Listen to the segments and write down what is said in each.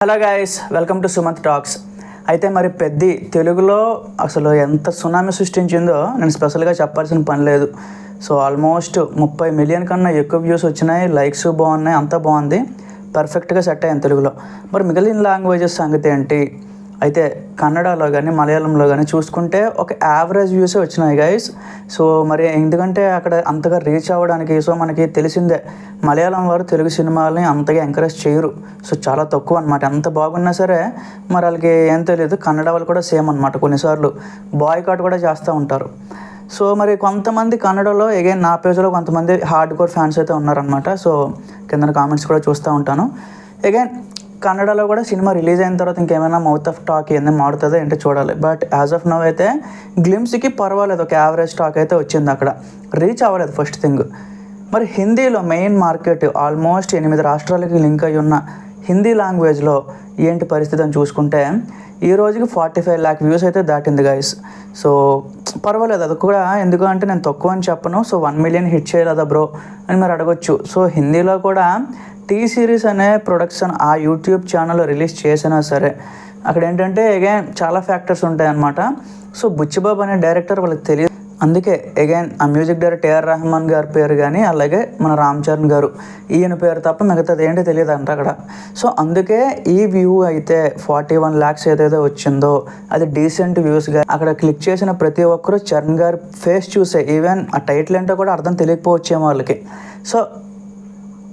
Hello guys, welcome to Sumanth talks. అయితే మరి పెద్ది తెలుగులో అసలు ఎంత సునామీ సృష్టించిందో నేను స్పెషల్గా చెప్పాల్సిన పని లేదు. సో ఆల్మోస్ట్ 30 మిలియన్ కన్నా ఎక్కువ వ్యూస్ వచ్చినాయి, లైక్స్ బాగున్నాయి, అంతా బాగుంది, పర్ఫెక్ట్గా సెట్ అయ్యాను తెలుగులో. మరి మిగిలిన లాంగ్వేజెస్ సంగతి ఏంటి? అయితే కన్నడలో కానీ మలయాళంలో కానీ చూసుకుంటే ఒక యావరేజ్ వ్యూసే వచ్చినాయి గైస్. సో మరి ఎందుకంటే అక్కడ అంతగా రీచ్ అవ్వడానికి, సో మనకి తెలిసిందే మలయాళం వారు తెలుగు సినిమాలని అంతగా ఎంకరేజ్ చేయరు. సో చాలా తక్కువ అనమాట. ఎంత బాగున్నా సరే మరి వాళ్ళకి ఏం తెలియదు. కన్నడ వాళ్ళు కూడా సేమ్ అనమాట, కొన్నిసార్లు బాయ్కాట్ కూడా చేస్తూ ఉంటారు. సో మరి కొంతమంది కన్నడలో అగైన్ నా పేజ్లో కొంతమంది హార్డ్ కోర్ ఫ్యాన్స్ అయితే ఉన్నారనమాట. సో కింద కామెంట్స్ కూడా చూస్తూ ఉంటాను. అగైన్ కన్నడలో కూడా సినిమా రిలీజ్ అయిన తర్వాత ఇంకేమైనా మౌత్ ఆఫ్ టాక్ ఏందో మాడుతుందో ఏంటో చూడాలి. బట్ యాజ్ ఆఫ్ నవ్ అయితే గ్లిమ్స్కి పర్వాలేదు, ఒక యావరేజ్ టాక్ అయితే వచ్చింది, అక్కడ రీచ్ అవ్వలేదు ఫస్ట్ థింగ్. మరి హిందీలో మెయిన్ మార్కెట్ ఆల్మోస్ట్ 8 రాష్ట్రాలకి లింక్ అయి ఉన్న హిందీ లాంగ్వేజ్లో ఏంటి పరిస్థితి అని చూసుకుంటే ఈ రోజుకి 45 lakh వ్యూస్ అయితే దాటింది గైస్. సో పర్వాలేదు, అది కూడా. ఎందుకంటే నేను తక్కువ అని చెప్పను. సో 1 million హిట్ చేయలేదా బ్రో అని మీరు అడగొచ్చు. సో హిందీలో కూడా టీ సిరీస్ అనే ప్రొడక్షన్ ఆ యూట్యూబ్ ఛానల్లో రిలీజ్ చేసినా సరే అక్కడ ఏంటంటే అగైన్ చాలా ఫ్యాక్టర్స్ ఉంటాయి అన్నమాట. సో బుచ్చిబాబు అనే డైరెక్టర్ వాళ్ళకి తెలియదు. అందుకే అగైన్ ఆ మ్యూజిక్ డైరెక్టర్ ఏఆర్ రెహమాన్ గారి పేరు కానీ అలాగే మన రామ్ చరణ్ గారు ఈయన పేరు తప్ప మిగతాది ఏంటో తెలియదు అంట అక్కడ. సో అందుకే ఈ వ్యూ అయితే 41 lakhs ఏదైతే వచ్చిందో అది డీసెంట్ వ్యూస్గా అక్కడ క్లిక్ చేసిన ప్రతి ఒక్కరూ చరణ్ గారి ఫేస్ చూసే, ఈవెన్ ఆ టైటిల్ ఏంటో కూడా అర్థం తెలియకపోవచ్చేమో వాళ్ళకి. సో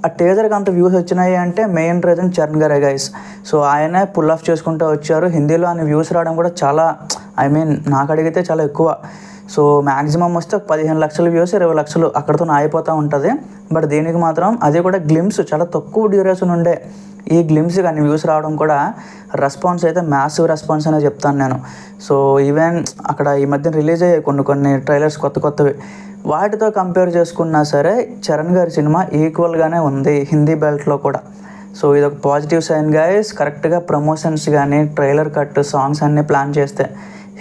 ఆ టీజర్కి అంత వ్యూస్ వచ్చినాయి అంటే మెయిన్ రీజన్ చరణ్ గారే గైస్. సో ఆయనే పుల్ ఆఫ్ చేసుకుంటూ వచ్చారు. హిందీలో ఆయన వ్యూస్ రావడం కూడా చాలా, నాకు అడిగితే చాలా ఎక్కువ. సో మ్యాక్సిమం వస్తే 15 లక్షల వ్యూస్, 20 లక్షలు అక్కడితో ఆగిపోతూ ఉంటుంది. బట్ దీనికి మాత్రం అది కూడా గ్లిమ్స్ చాలా తక్కువ డ్యూరేషన్ ఉండే ఈ గ్లిమ్స్ కానీ వ్యూస్ రావడం కూడా రెస్పాన్స్ అయితే మ్యాసివ్ రెస్పాన్స్ అనే చెప్తాను నేను. సో ఈవెన్ అక్కడ ఈ మధ్య రిలీజ్ అయ్యాయి కొన్ని ట్రైలర్స్ కొత్తవి, వాటితో కంపేర్ చేసుకున్నా సరే చరణ్ గారి సినిమా ఈక్వల్గానే ఉంది హిందీ బెల్ట్లో కూడా. సో ఇది ఒక పాజిటివ్ సైన్ గైస్. కరెక్ట్గా ప్రమోషన్స్ కానీ ట్రైలర్ కట్ సాంగ్స్ అన్నీ ప్లాన్ చేస్తే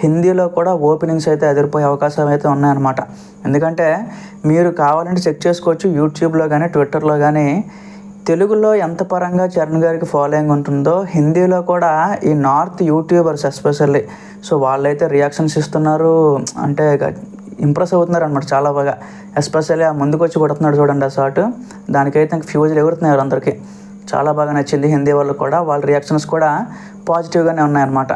హిందీలో కూడా ఓపెనింగ్స్ అయితే ఎదిరిపోయే అవకాశం అయితే ఉన్నాయన్నమాట. ఎందుకంటే మీరు కావాలంటే చెక్ చేసుకోవచ్చు యూట్యూబ్లో కానీ ట్విట్టర్లో కానీ తెలుగులో ఎంత పరంగా చరణ్ గారికి ఫాలోయింగ్ ఉంటుందో హిందీలో కూడా ఈ నార్త్ యూట్యూబర్స్ ఎస్పెషల్లీ సో వాళ్ళైతే రియాక్షన్స్ ఇస్తున్నారు, అంటే ఇంప్రెస్ అవుతున్నారు అనమాట చాలా బాగా. ఎస్పెషల్లీ ఆ ముందుకు వచ్చి కొడుతున్నాడు చూడండి ఆ షాట్, దానికైతే ఇంక ఫ్యూజులు ఎగురుతున్నారు అందరికీ. చాలా బాగా నచ్చింది హిందీ వాళ్ళు కూడా, వాళ్ళ రియాక్షన్స్ కూడా పాజిటివ్గానే ఉన్నాయన్నమాట.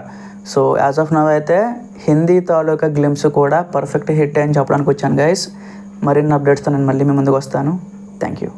సో యాజ్ ఆఫ్ నవ్ అయితే హిందీ తాలూకా గ్లిమ్స్ కూడా పర్ఫెక్ట్ హిట్ అని చెప్పడానికి వచ్చాను గైస్. మరిన్ని అప్డేట్స్తో నేను మళ్ళీ మీ ముందుకు వస్తాను. Thank you.